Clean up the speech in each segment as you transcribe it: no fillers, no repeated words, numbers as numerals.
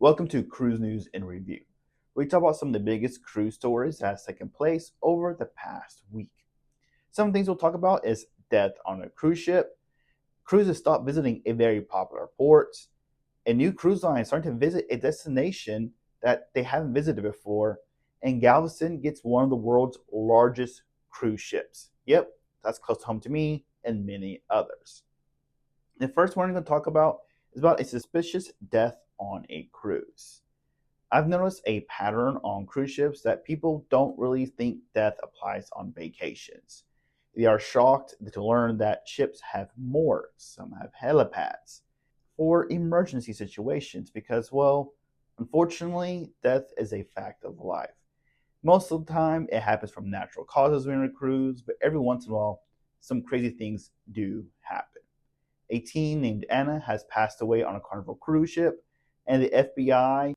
Welcome to Cruise News in Review. We talk about some of the biggest cruise stories that has taken place over the past week. Some things we'll talk about is death on a cruise ship, cruises stop visiting a very popular port, a new cruise line starting to visit a destination that they haven't visited before, and Galveston gets one of the world's largest cruise ships. Yep, that's close to home to me and many others. The first one we're going to talk about is about a suspicious death on a cruise. I've noticed a pattern on cruise ships that people don't really think death applies on vacations. They are shocked to learn that ships have morgues, some have helipads, for emergency situations because, well, unfortunately, death is a fact of life. Most of the time, it happens from natural causes when on a cruise, but every once in a while, some crazy things do happen. A teen named Anna has passed away on a Carnival cruise ship, and the FBI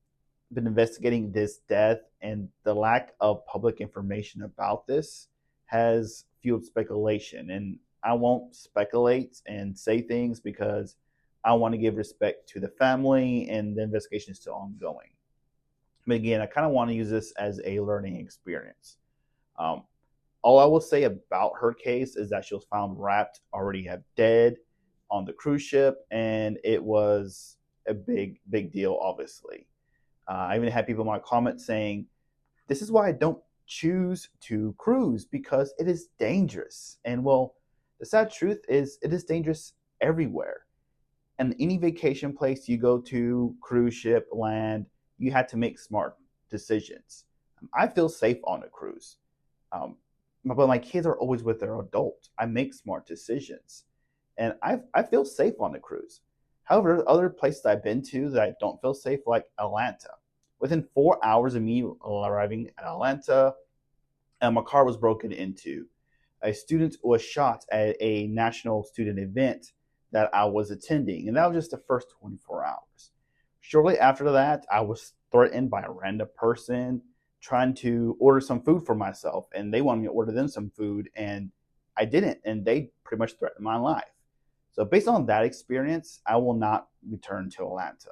been investigating this death, and the lack of public information about this has fueled speculation. And I won't speculate and say things because I want to give respect to the family, and the investigation is still ongoing. But again, I kind of want to use this as a learning experience. All I will say about her case is that she was found wrapped, already have dead on the cruise ship, and it was a big deal, obviously. I even had people in my comments saying, this is why I don't choose to cruise, because it is dangerous. And well, the sad truth is it is dangerous everywhere. And any vacation place you go to, cruise ship, land, you had to make smart decisions. I feel safe on a cruise. But my kids are always with their adults. I make smart decisions. And I feel safe on the cruise. However, other places I've been to that I don't feel safe, like Atlanta. Within 4 hours of me arriving at Atlanta, my car was broken into. A student was shot at a national student event that I was attending, and that was just the first 24 hours. Shortly after that, I was threatened by a random person trying to order some food for myself, and they wanted me to order them some food, and I didn't, and they pretty much threatened my life. So based on that experience, I will not return to Atlanta.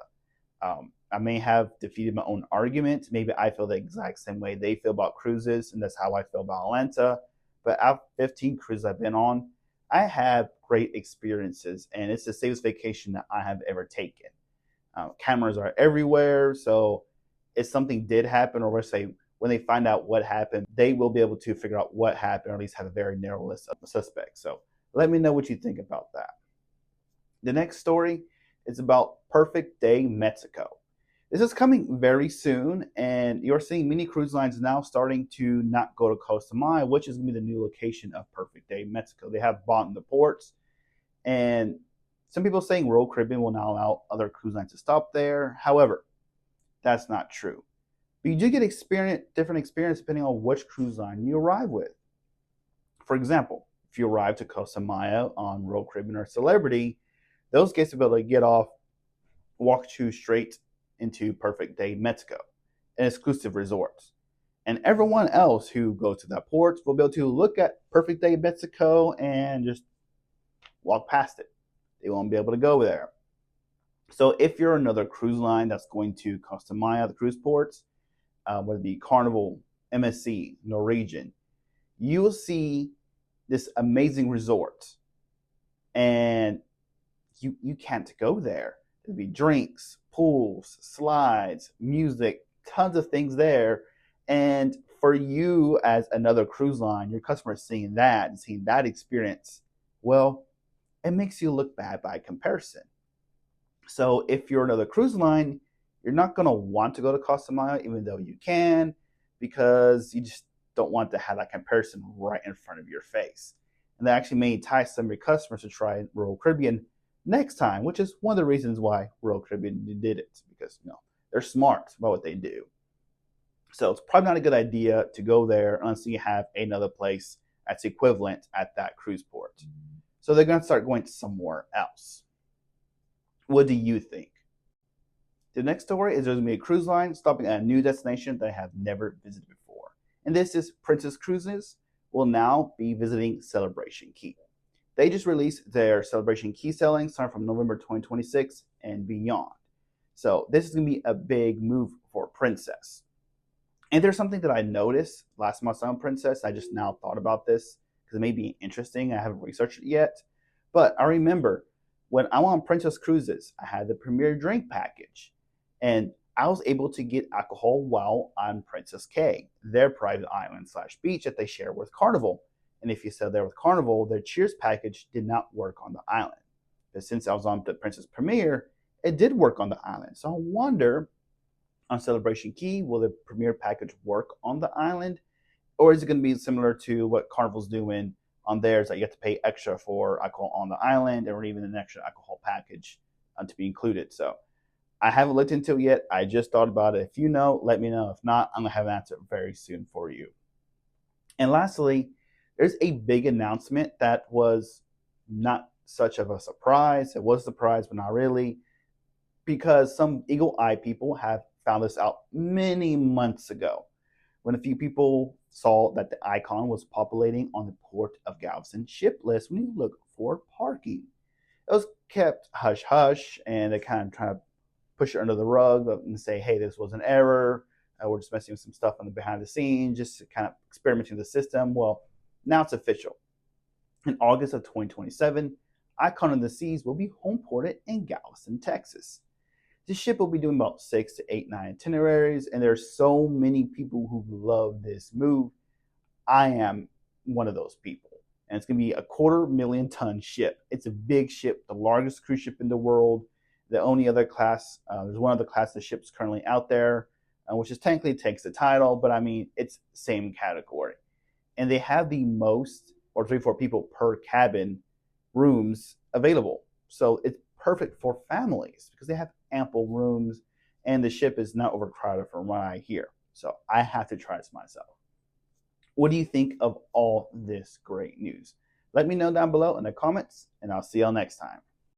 I may have defeated my own argument. Maybe I feel the exact same way they feel about cruises, and that's how I feel about Atlanta. But out of 15 cruises I've been on, I have great experiences, and it's the safest vacation that I have ever taken. Cameras are everywhere, so if something did happen, or let's say when they find out what happened, they will be able to figure out what happened, or at least have a very narrow list of suspects. So let me know what you think about that. The next story is about Perfect Day Mexico. This is coming very soon, and you're seeing many cruise lines now starting to not go to Costa Maya, which is going to be the new location of Perfect Day Mexico. They have bought in the ports, and some people are saying Royal Caribbean will now allow other cruise lines to stop there. However, that's not true. But you do get different experience depending on which cruise line you arrive with. For example, if you arrive to Costa Maya on Royal Caribbean or Celebrity, those guests will be able to get off, walk you straight into Perfect Day Mexico, an exclusive resort. And everyone else who goes to that port will be able to look at Perfect Day Mexico and just walk past it. They won't be able to go there. So if you're another cruise line that's going to Costa Maya, the cruise ports, whether it be Carnival, MSC, Norwegian, you will see this amazing resort. And you can't go there. There'll be drinks, pools, slides, music, tons of things there. And for you as another cruise line, your customer is seeing that and seeing that experience, well, it makes you look bad by comparison. So if you're another cruise line, you're not going to want to go to Costa Maya, even though you can, because you just don't want to have that comparison right in front of your face. And that actually may entice some of your customers to try Royal Caribbean next time, which is one of the reasons why Royal Caribbean did it, because they're smart about what they do. So it's probably not a good idea to go there unless you have another place that's equivalent at that cruise port. So they're going to start going somewhere else. What do you think? The next story is there's going to be a cruise line stopping at a new destination that I have never visited before. And this is Princess Cruises will now be visiting Celebration Key. They just released their Celebration Key sailing starting from November 2026 and beyond. So this is going to be a big move for Princess. And there's something that I noticed last month on Princess. I just now thought about this because it may be interesting. I haven't researched it yet. But I remember when I went on Princess Cruises, I had the Premier Drink package. And I was able to get alcohol while on Princess K, their private island slash beach that they share with Carnival. And if you said there with Carnival, their Cheers package did not work on the island. But since I was on the Princess Premier, it did work on the island. So I wonder on Celebration Key, will the Premier package work on the island? Or is it going to be similar to what Carnival's doing on theirs, that you have to pay extra for alcohol on the island, or even an extra alcohol package to be included? So I haven't looked into it yet. I just thought about it. If you know, let me know. If not, I'm going to have an answer very soon for you. And lastly, there's a big announcement that was not such of a surprise. It was a surprise, but not really, because some eagle eye people have found this out many months ago when a few people saw that the icon was populating on the Port of Galveston ship list when you look for parking. It was kept hush hush, and they kind of trying to push it under the rug and say, hey, this was an error. We're just messing with some stuff on the behind the scenes, just kind of experimenting with the system. Well, now it's official. In August of 2027, Icon of the Seas will be home ported in Galveston, Texas. This ship will be doing about 6 to 8, 9 itineraries, and there's so many people who love this move. I am one of those people. And it's going to be a 250,000-ton ship. It's a big ship, the largest cruise ship in the world. The only other class, there's one other class of ships currently out there, which is technically takes the title, but I mean, it's same category. And they have the most, or 3-4 people per cabin rooms available. So it's perfect for families because they have ample rooms, and the ship is not overcrowded from what I hear. So I have to try this myself. What do you think of all this great news? Let me know down below in the comments, and I'll see y'all next time.